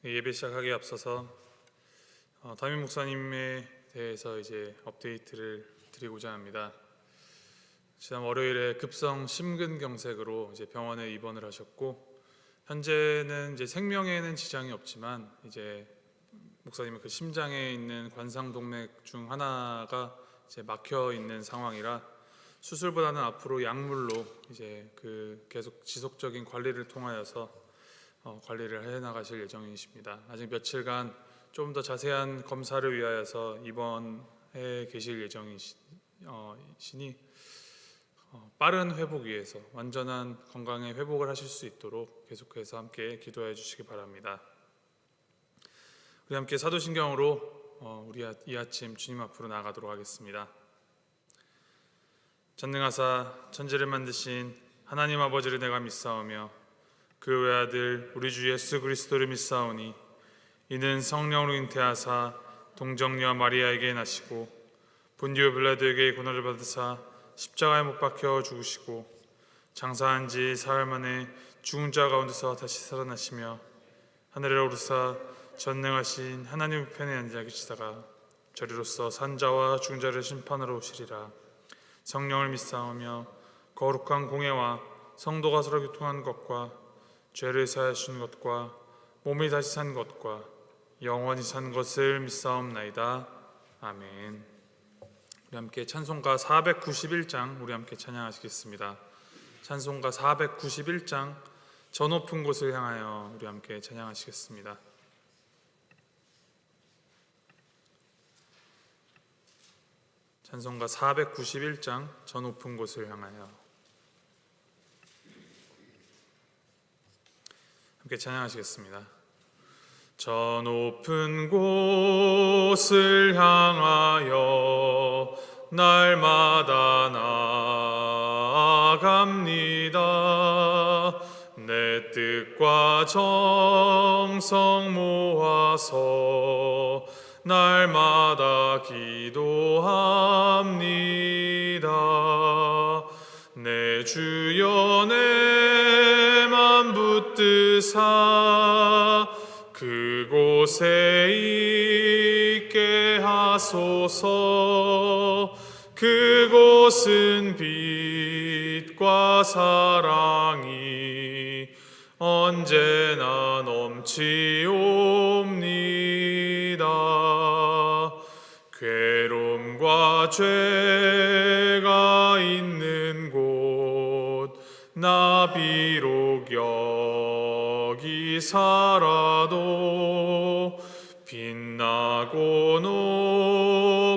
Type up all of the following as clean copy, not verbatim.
예배 시작하기에 앞서서 담임 목사님에 대해서 이제 업데이트를 드리고자 합니다. 지난 월요일에 급성 심근경색으로 이제 병원에 입원을 하셨고, 현재는 이제 생명에는 지장이 없지만 이제 목사님은 그 심장에 있는 관상동맥 중 하나가 이제 막혀 있는 상황이라 수술보다는 앞으로 약물로 이제 그 계속 지속적인 관리를 통하여서 관리를 해 나가실 예정이십니다. 아직 며칠간 좀 더 자세한 검사를 위하여서 입원해 계실 예정이시니 빠른 회복 위해서 완전한 건강의 회복을 하실 수 있도록 계속해서 함께 기도해 주시기 바랍니다. 우리 함께 사도신경으로 우리 이 아침 주님 앞으로 나아가도록 하겠습니다. 전능하사 천지를 만드신 하나님 아버지를 내가 믿사오며 그 외아들 우리 주 예수 그리스도를 믿사오니 이는 성령으로 잉태하사 동정녀 마리아에게 나시고 본디오 빌라도에게 고난을 받으사 십자가에 못 박혀 죽으시고 장사한 지 사흘 만에 죽은 자 가운데서 다시 살아나시며 하늘에 오르사 전능하신 하나님 우편에 앉아 계시다가 저리로서 산자와 죽은 자를 심판하러 오시리라. 성령을 믿사오며 거룩한 공예와 성도가 서로 교통한 것과 죄를 사하신 것과 몸이 다시 산 것과 영원히 산 것을 믿사옵나이다. 아멘. 우리 함께 찬송가 491장 우리 함께 찬양하시겠습니다. 찬송가 491장 저 높은 곳을 향하여 우리 함께 찬양하시겠습니다. 찬송가 491장 저 높은 곳을 향하여 함께 찬양하시겠습니다. 저 높은 곳을 향하여 날마다 나아갑니다. 내 뜻과 정성 모아서 날마다 기도합니다. 내 주여 내 맘 붙드사 그곳에 있게 하소서. 그곳은 빛과 사랑이 언제나 넘치옵니다. 괴로움과 죄가 있는 곳 나 비록 여기 살아도 빛나고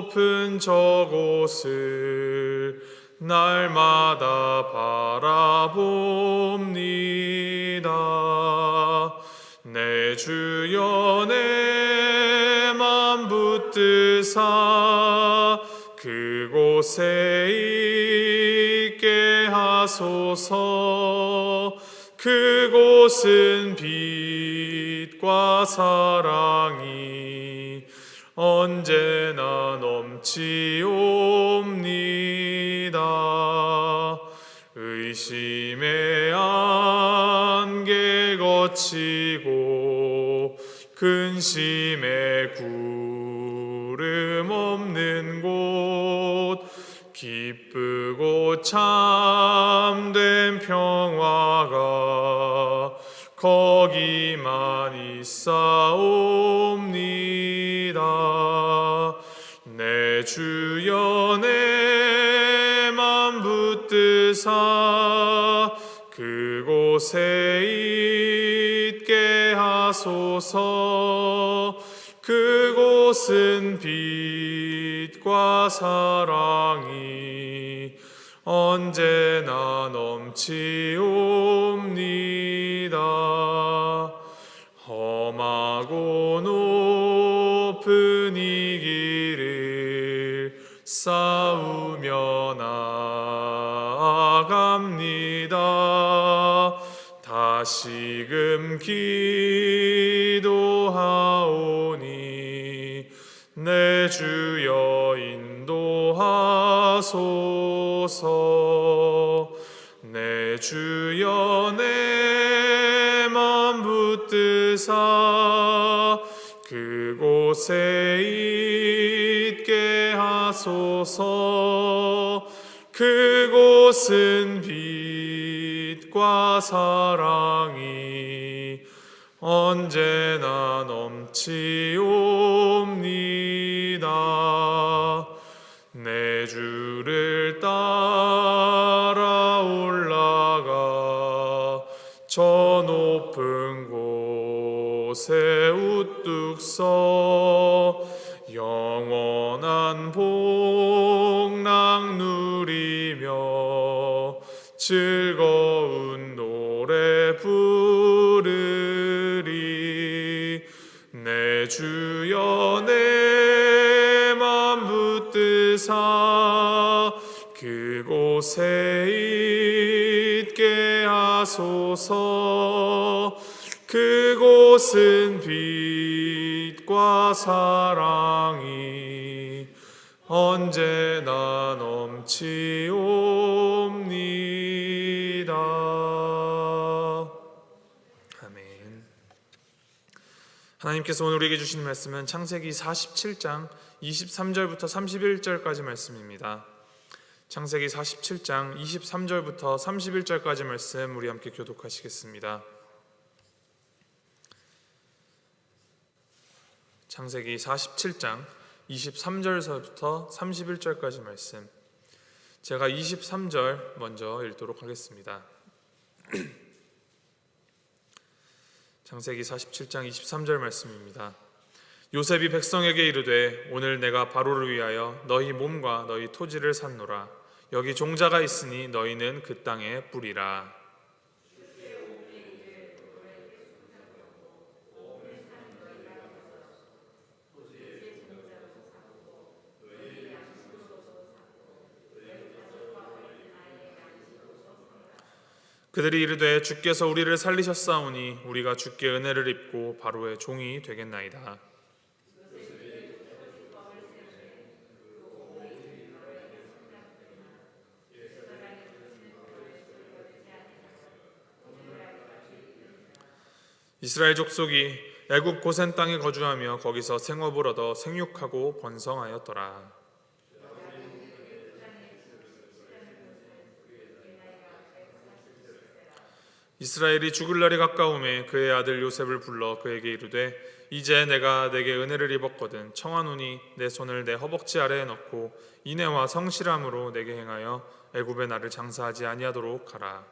높은 저곳을 날마다 바라봅니다. 내 주여 내 맘 붙드사 그곳에 있게 하소서. 그곳은 빛과 사랑이 언제나 넘치옵니다. 의심의 안개 거치고 근심의 구름 없는 곳 기쁘고 참된 평화가 거기만 있사옵니다. 내 주여 내 맘 붙드사 그곳에 있게 하소서. 그곳은 빛과 사랑이 언제나 넘치옵니다. 험하고 높은 이 길을 싸우며 나아갑니다. 다시금 기도하오니 내 주여 인도하소서. 내 주여 내 맘 붙드사 그곳에 있게 하소서. 그곳은 빛과 사랑이 언제나 넘치옵니다. 내 주를 따라 올라가 저 높은 곳에 우뚝 서 영원한 복락 누리며 즐거운 노래 부르리. 내 주여 내 맘 붙드사 그곳에 있게 하소서. 그곳은 빛과 사랑이 언제나 넘치옵니다. 아멘. 하나님께서 오늘 우리에게 주신 말씀은 창세기 47장 23절부터 31절까지 말씀입니다. 창세기 47장 23절부터 31절까지 말씀 우리 함께 교독하시겠습니다. 창세기 47장 23절서부터 31절까지 말씀, 제가 23절 먼저 읽도록 하겠습니다. 창세기 47장 23절 말씀입니다. 요셉이 백성에게 이르되 오늘 내가 바로를 위하여 너희 몸과 너희 토지를 샀노라. 여기 종자가 있으니 너희는 그 땅에 뿌리라. 그들이 이르되 주께서 우리를 살리셨사오니 우리가 주께 은혜를 입고 바로의 종이 되겠나이다. 이스라엘 족속이 애굽 고센 땅에 거주하며 거기서 생업을 얻어 생육하고 번성하였더라. 이스라엘이 죽을 날이 가까우매 그의 아들 요셉을 불러 그에게 이르되 이제 내가 내게 은혜를 입었거든 청하노니 내 손을 내 허벅지 아래에 넣고 인애와 성실함으로 내게 행하여 애굽에 나를 장사하지 아니하도록 하라.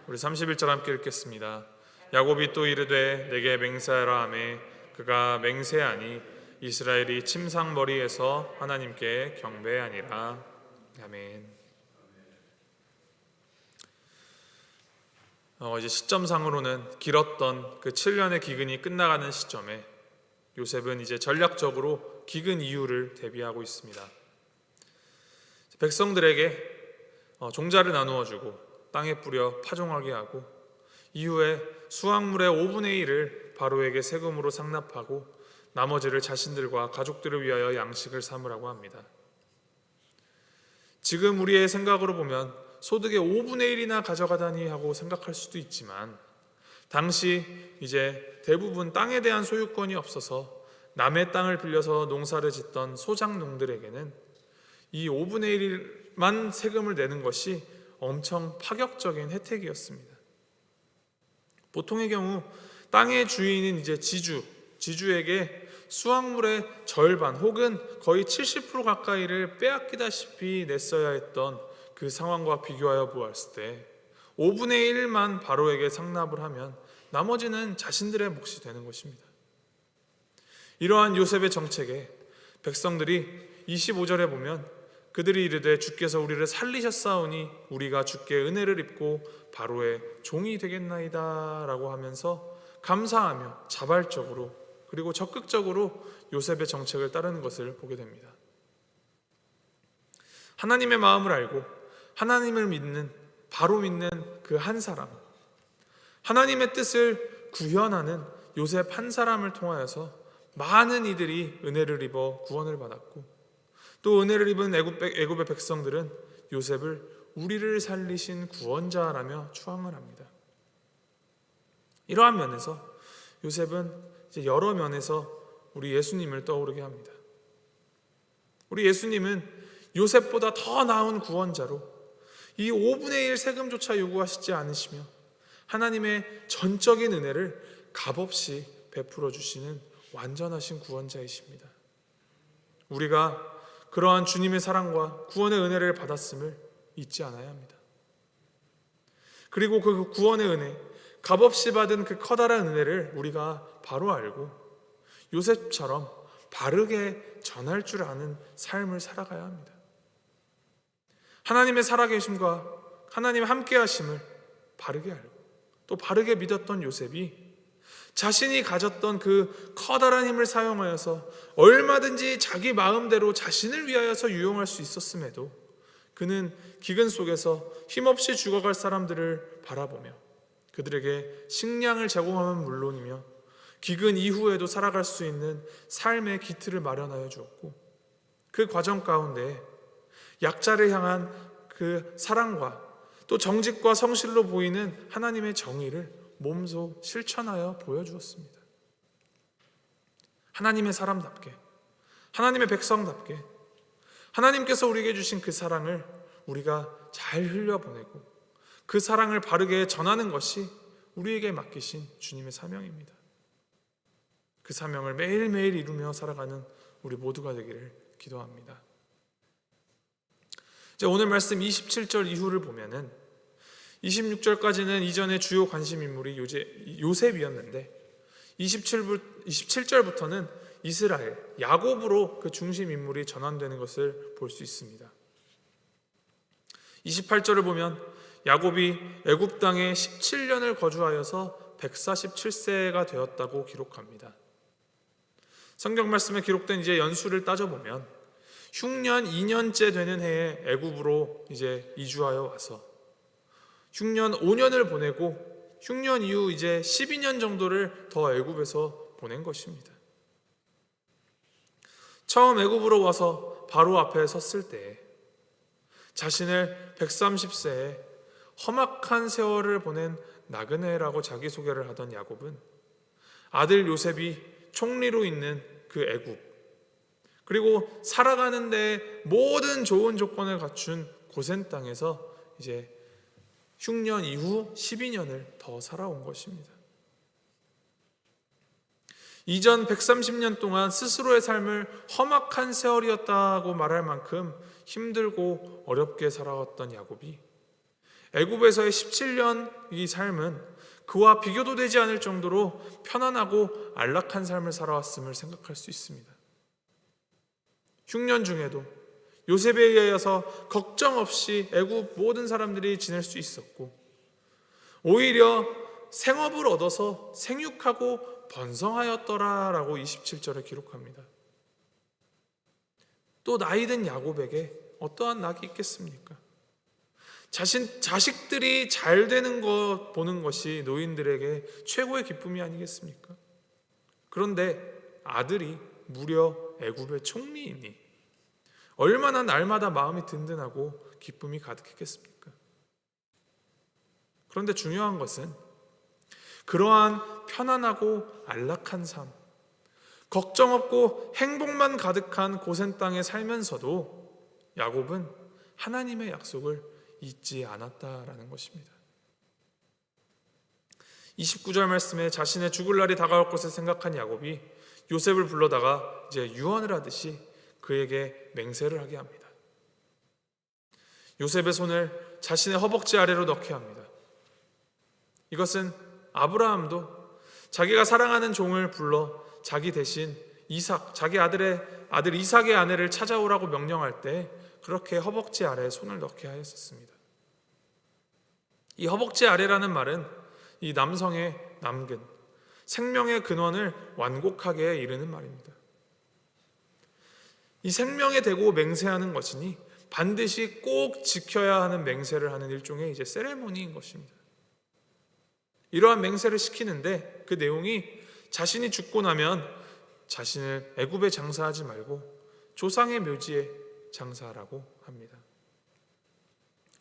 우리 31절 함께 읽겠습니다. 야곱이 또 이르되 내게 맹세하라 하매 그가 맹세하니 이스라엘이 침상머리에서 하나님께 경배하니라. 아멘. 이제 시점상으로는 길었던 그 7년의 기근이 끝나가는 시점에 요셉은 이제 전략적으로 기근 이후를 대비하고 있습니다. 백성들에게 종자를 나누어 주고 땅에 뿌려 파종하게 하고 이후에 수확물의 5분의 1을 바로에게 세금으로 상납하고 나머지를 자신들과 가족들을 위하여 양식을 삼으라고 합니다. 지금 우리의 생각으로 보면 소득의 5분의 1이나 가져가다니 하고 생각할 수도 있지만 당시 이제 대부분 땅에 대한 소유권이 없어서 남의 땅을 빌려서 농사를 짓던 소작농들에게는 이 5분의 1만 세금을 내는 것이 엄청 파격적인 혜택이었습니다. 보통의 경우 땅의 주인인 이제 지주에게 수확물의 절반 혹은 거의 70% 가까이를 빼앗기다시피 냈어야 했던 그 상황과 비교하여 보았을 때 5분의 1만 바로에게 상납을 하면 나머지는 자신들의 몫이 되는 것입니다. 이러한 요셉의 정책에 백성들이 25절에 보면 그들이 이르되 주께서 우리를 살리셨사오니 우리가 주께 은혜를 입고 바로의 종이 되겠나이다 라고 하면서 감사하며 자발적으로 그리고 적극적으로 요셉의 정책을 따르는 것을 보게 됩니다. 하나님의 마음을 알고 하나님을 믿는, 바로 믿는 그 한 사람, 하나님의 뜻을 구현하는 요셉 한 사람을 통하여서 많은 이들이 은혜를 입어 구원을 받았고 또 은혜를 입은 애굽의 백성들은 요셉을 우리를 살리신 구원자라며 추앙을 합니다. 이러한 면에서 요셉은 이제 여러 면에서 우리 예수님을 떠오르게 합니다. 우리 예수님은 요셉보다 더 나은 구원자로 이 5분의 1 세금조차 요구하시지 않으시며 하나님의 전적인 은혜를 값없이 베풀어 주시는 완전하신 구원자이십니다. 우리가 그러한 주님의 사랑과 구원의 은혜를 받았음을 잊지 않아야 합니다. 그리고 그 구원의 은혜, 값없이 받은 그 커다란 은혜를 우리가 바로 알고 요셉처럼 바르게 전할 줄 아는 삶을 살아가야 합니다. 하나님의 살아계심과 하나님의 함께하심을 바르게 알고 또 바르게 믿었던 요셉이 자신이 가졌던 그 커다란 힘을 사용하여서 얼마든지 자기 마음대로 자신을 위하여서 유용할 수 있었음에도 그는 기근 속에서 힘없이 죽어갈 사람들을 바라보며 그들에게 식량을 제공하면 물론이며 기근 이후에도 살아갈 수 있는 삶의 기틀을 마련하여 주었고 그 과정 가운데 약자를 향한 그 사랑과 또 정직과 성실로 보이는 하나님의 정의를 몸소 실천하여 보여주었습니다. 하나님의 사람답게, 하나님의 백성답게 하나님께서 우리에게 주신 그 사랑을 우리가 잘 흘려보내고 그 사랑을 바르게 전하는 것이 우리에게 맡기신 주님의 사명입니다. 그 사명을 매일매일 이루며 살아가는 우리 모두가 되기를 기도합니다. 이제 오늘 말씀 27절 이후를 보면은 26절까지는 이전의 주요 관심 인물이 요셉이었는데 27절부터는 이스라엘, 야곱으로 그 중심 인물이 전환되는 것을 볼 수 있습니다. 28절을 보면 야곱이 애굽 땅에 17년을 거주하여서 147세가 되었다고 기록합니다. 성경 말씀에 기록된 이제 연수를 따져보면 흉년 2년째 되는 해에 애굽으로 이제 이주하여 와서 흉년 5년을 보내고 흉년 이후 이제 12년 정도를 더 애굽에서 보낸 것입니다. 처음 애굽으로 와서 바로 앞에 섰을 때 자신을 130세에 험악한 세월을 보낸 나그네라고 자기소개를 하던 야곱은 아들 요셉이 총리로 있는 그 애굽 그리고 살아가는 데 모든 좋은 조건을 갖춘 고센 땅에서 이제 흉년 이후 12년을 더 살아온 것입니다. 이전 130년 동안 스스로의 삶을 험악한 세월이었다고 말할 만큼 힘들고 어렵게 살아왔던 야곱이 애굽에서의 17년 이 삶은 그와 비교도 되지 않을 정도로 편안하고 안락한 삶을 살아왔음을 생각할 수 있습니다. 흉년 중에도 요셉에 의하여서 걱정 없이 애굽 모든 사람들이 지낼 수 있었고 오히려 생업을 얻어서 생육하고 번성하였더라라고 27절에 기록합니다. 또 나이든 야곱에게 어떠한 낙이 있겠습니까? 자식들이 잘 되는 것 보는 것이 노인들에게 최고의 기쁨이 아니겠습니까? 그런데 아들이 무려 애굽의 총리이니 얼마나 날마다 마음이 든든하고 기쁨이 가득했겠습니까? 그런데 중요한 것은 그러한 편안하고 안락한 삶, 걱정 없고 행복만 가득한 고센 땅에 살면서도 야곱은 하나님의 약속을 잊지 않았다라는 것입니다. 29절 말씀에 자신의 죽을 날이 다가올 것을 생각한 야곱이 요셉을 불러다가 이제 유언을 하듯이 그에게 맹세를 하게 합니다. 요셉의 손을 자신의 허벅지 아래로 넣게 합니다. 이것은 아브라함도 자기가 사랑하는 종을 불러 자기 대신 자기 아들 이삭의 아내를 찾아오라고 명령할 때 그렇게 허벅지 아래에 손을 넣게 하였었습니다. 이 허벅지 아래라는 말은 이 남성의 남근, 생명의 근원을 완곡하게 이르는 말입니다. 이 생명에 대고 맹세하는 것이니 반드시 꼭 지켜야 하는 맹세를 하는 일종의 이제 세레모니인 것입니다. 이러한 맹세를 시키는데 그 내용이 자신이 죽고 나면 자신을 애굽에 장사하지 말고 조상의 묘지에 장사라고 합니다.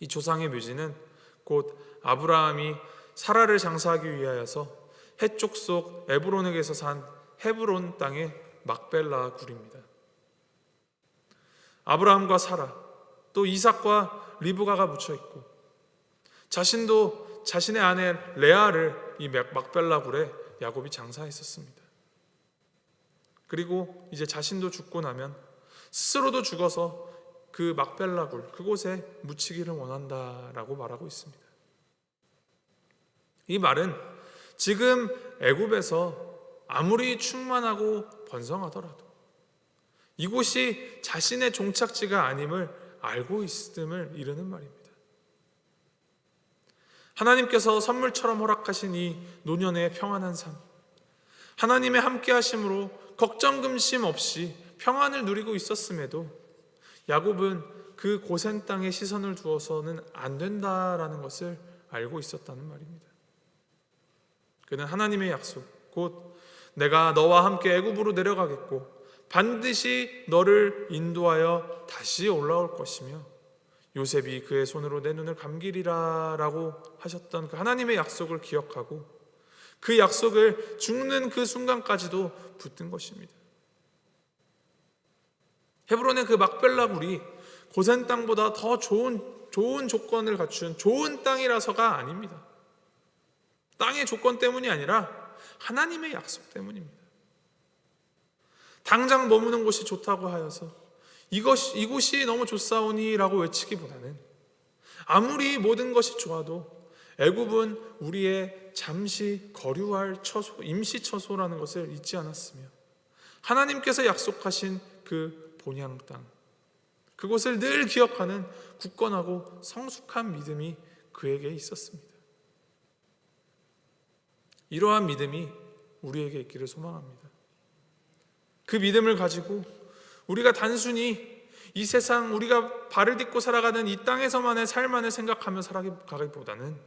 이 조상의 묘지는 곧 아브라함이 사라를 장사하기 위하여서 해쪽 속 에브론에게서 산 헤브론 땅의 막벨라 굴입니다. 아브라함과 사라, 또 이삭과 리브가가 묻혀 있고, 자신도 자신의 아내 레아를 이 막벨라 굴에 야곱이 장사했었습니다. 그리고 이제 자신도 죽고 나면 스스로도 죽어서 그 막벨라 굴, 그곳에 묻히기를 원한다라고 말하고 있습니다. 이 말은 지금 애굽에서 아무리 충만하고 번성하더라도 이곳이 자신의 종착지가 아님을 알고 있음을 이르는 말입니다. 하나님께서 선물처럼 허락하신 이 노년의 평안한 삶, 하나님의 함께 하심으로 걱정 근심 없이 평안을 누리고 있었음에도 야곱은 그 고센 땅에 시선을 두어서는 안 된다라는 것을 알고 있었다는 말입니다. 그는 하나님의 약속, 곧 내가 너와 함께 애굽으로 내려가겠고 반드시 너를 인도하여 다시 올라올 것이며 요셉이 그의 손으로 내 눈을 감기리라 라고 하셨던 그 하나님의 약속을 기억하고 그 약속을 죽는 그 순간까지도 붙든 것입니다. 헤브론의 그 막벨라 굴이 고센 땅보다 더 좋은 조건을 갖춘 좋은 땅이라서가 아닙니다. 땅의 조건 때문이 아니라 하나님의 약속 때문입니다. 당장 머무는 곳이 좋다고 하여서 이곳이 너무 좋사오니 라고 외치기보다는 아무리 모든 것이 좋아도 애굽은 우리의 잠시 거류할 처소, 임시 처소라는 것을 잊지 않았으며 하나님께서 약속하신 그 본향 땅, 그곳을 늘 기억하는 굳건하고 성숙한 믿음이 그에게 있었습니다. 이러한 믿음이 우리에게 있기를 소망합니다. 그 믿음을 가지고 우리가 단순히 이 세상 우리가 발을 딛고 살아가는 이 땅에서만의 삶만을 생각하며 살아가기보다는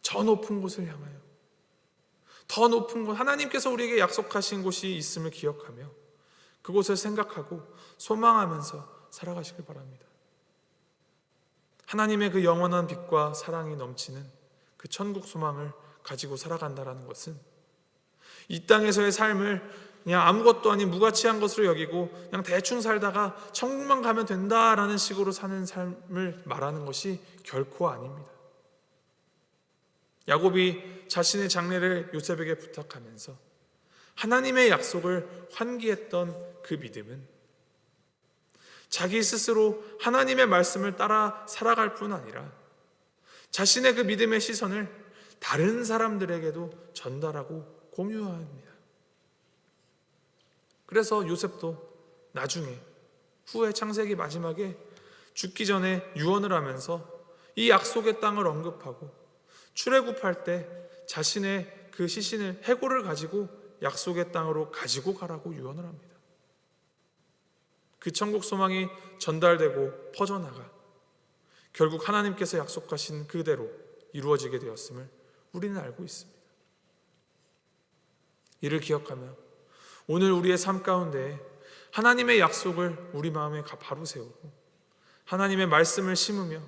저 높은 곳을 향하여 더 높은 곳, 하나님께서 우리에게 약속하신 곳이 있음을 기억하며 그곳을 생각하고 소망하면서 살아가시길 바랍니다. 하나님의 그 영원한 빛과 사랑이 넘치는 그 천국 소망을 가지고 살아간다는 것은 이 땅에서의 삶을 그냥 아무것도 아닌 무가치한 것으로 여기고 그냥 대충 살다가 천국만 가면 된다라는 식으로 사는 삶을 말하는 것이 결코 아닙니다. 야곱이 자신의 장래를 요셉에게 부탁하면서 하나님의 약속을 환기했던 그 믿음은 자기 스스로 하나님의 말씀을 따라 살아갈 뿐 아니라 자신의 그 믿음의 시선을 다른 사람들에게도 전달하고 공유합니다. 그래서 요셉도 나중에 후에 창세기 마지막에 죽기 전에 유언을 하면서 이 약속의 땅을 언급하고 출애굽할 때 자신의 그 시신을 해골을 가지고 약속의 땅으로 가지고 가라고 유언을 합니다. 그 천국 소망이 전달되고 퍼져나가 결국 하나님께서 약속하신 그대로 이루어지게 되었음을 우리는 알고 있습니다. 이를 기억하며 오늘 우리의 삶 가운데 하나님의 약속을 우리 마음에 바로 세우고 하나님의 말씀을 심으며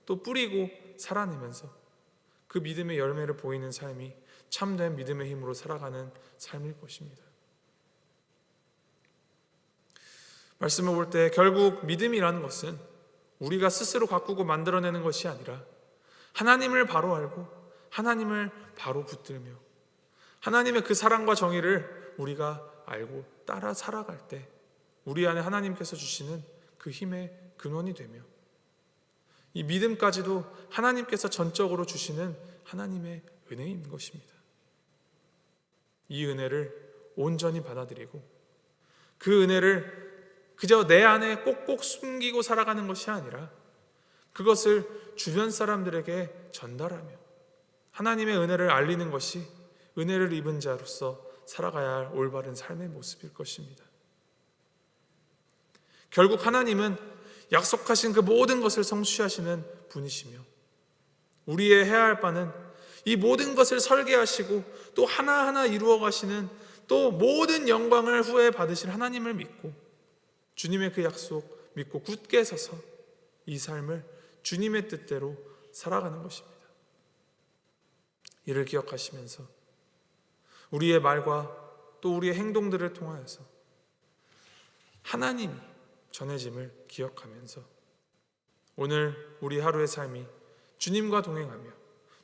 또 뿌리고 살아내면서 그 믿음의 열매를 보이는 삶이 참된 믿음의 힘으로 살아가는 삶일 것입니다. 말씀을 볼 때 결국 믿음이라는 것은 우리가 스스로 가꾸고 만들어내는 것이 아니라 하나님을 바로 알고 하나님을 바로 붙들며 하나님의 그 사랑과 정의를 우리가 알고 따라 살아갈 때 우리 안에 하나님께서 주시는 그 힘의 근원이 되며 이 믿음까지도 하나님께서 전적으로 주시는 하나님의 은혜인 것입니다. 이 은혜를 온전히 받아들이고 그 은혜를 그저 내 안에 꼭꼭 숨기고 살아가는 것이 아니라 그것을 주변 사람들에게 전달하며 하나님의 은혜를 알리는 것이 은혜를 입은 자로서 살아가야 할 올바른 삶의 모습일 것입니다. 결국 하나님은 약속하신 그 모든 것을 성취하시는 분이시며 우리의 해야 할 바는 이 모든 것을 설계하시고 또 하나하나 이루어 가시는 또 모든 영광을 후에 받으실 하나님을 믿고 주님의 그 약속 믿고 굳게 서서 이 삶을 주님의 뜻대로 살아가는 것입니다. 이를 기억하시면서 우리의 말과 또 우리의 행동들을 통하여서 하나님이 전해짐을 기억하면서 오늘 우리 하루의 삶이 주님과 동행하며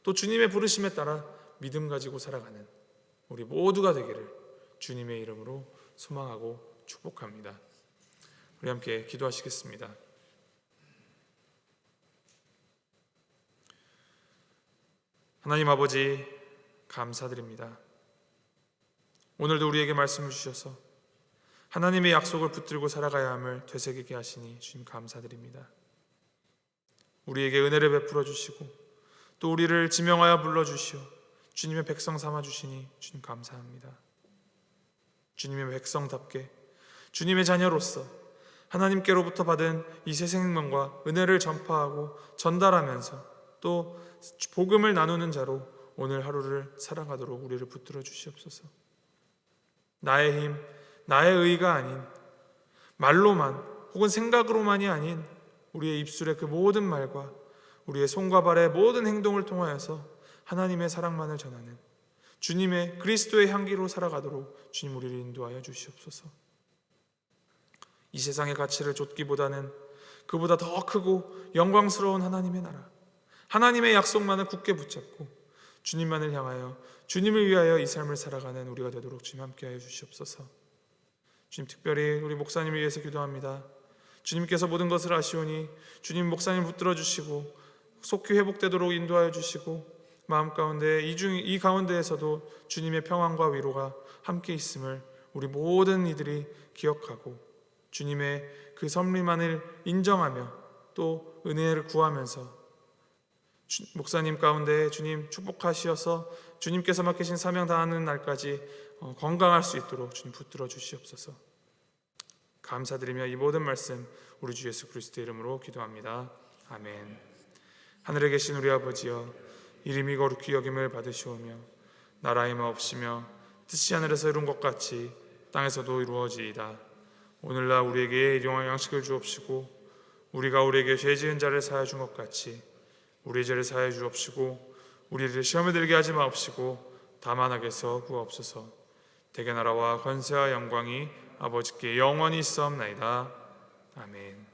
또 주님의 부르심에 따라 믿음 가지고 살아가는 우리 모두가 되기를 주님의 이름으로 소망하고 축복합니다. 우리 함께 기도하시겠습니다. 하나님 아버지, 감사드립니다. 오늘도 우리에게 말씀을 주셔서 하나님의 약속을 붙들고 살아가야 함을 되새기게 하시니 주님 감사드립니다. 우리에게 은혜를 베풀어 주시고 또 우리를 지명하여 불러주시어 주님의 백성 삼아 주시니 주님 감사합니다. 주님의 백성답게 주님의 자녀로서 하나님께로부터 받은 이 새 생명과 은혜를 전파하고 전달하면서 또 복음을 나누는 자로 오늘 하루를 살아가도록 우리를 붙들어 주시옵소서. 나의 힘, 나의 의가 아닌 말로만 혹은 생각으로만이 아닌 우리의 입술의 그 모든 말과 우리의 손과 발의 모든 행동을 통하여서 하나님의 사랑만을 전하는 주님의 그리스도의 향기로 살아가도록 주님 우리를 인도하여 주시옵소서. 이 세상의 가치를 좇기보다는 그보다 더 크고 영광스러운 하나님의 나라, 하나님의 약속만을 굳게 붙잡고 주님만을 향하여 주님을 위하여 이 삶을 살아가는 우리가 되도록 주님 함께하여 주시옵소서. 주님 특별히 우리 목사님을 위해서 기도합니다. 주님께서 모든 것을 아시오니 주님 목사님 붙들어 주시고 속히 회복되도록 인도하여 주시고 마음 가운데 이 가운데에서도 주님의 평안과 위로가 함께 있음을 우리 모든 이들이 기억하고 주님의 그 섭리만을 인정하며 또 은혜를 구하면서 목사님 가운데 주님 축복하시어서 주님께서 맡기신 사명 다하는 날까지 건강할 수 있도록 주님 붙들어 주시옵소서. 감사드리며 이 모든 말씀 우리 주 예수 그리스도의 이름으로 기도합니다. 아멘. 하늘에 계신 우리 아버지여, 이름이 거룩히 여김을 받으시오며 나라의 마옵시며 뜻이 하늘에서 이룬 것 같이 땅에서도 이루어지이다. 오늘날 우리에게 일용할 양식을 주옵시고 우리가 우리에게 죄 지은 자를 사하여 준 것 같이 우리의 죄를 사하여 주옵시고 우리를 시험에 들게 하지 마옵시고 다만 악에서 구하옵소서. 대개 나라와 권세와 영광이 아버지께 영원히 있사옵나이다. 아멘.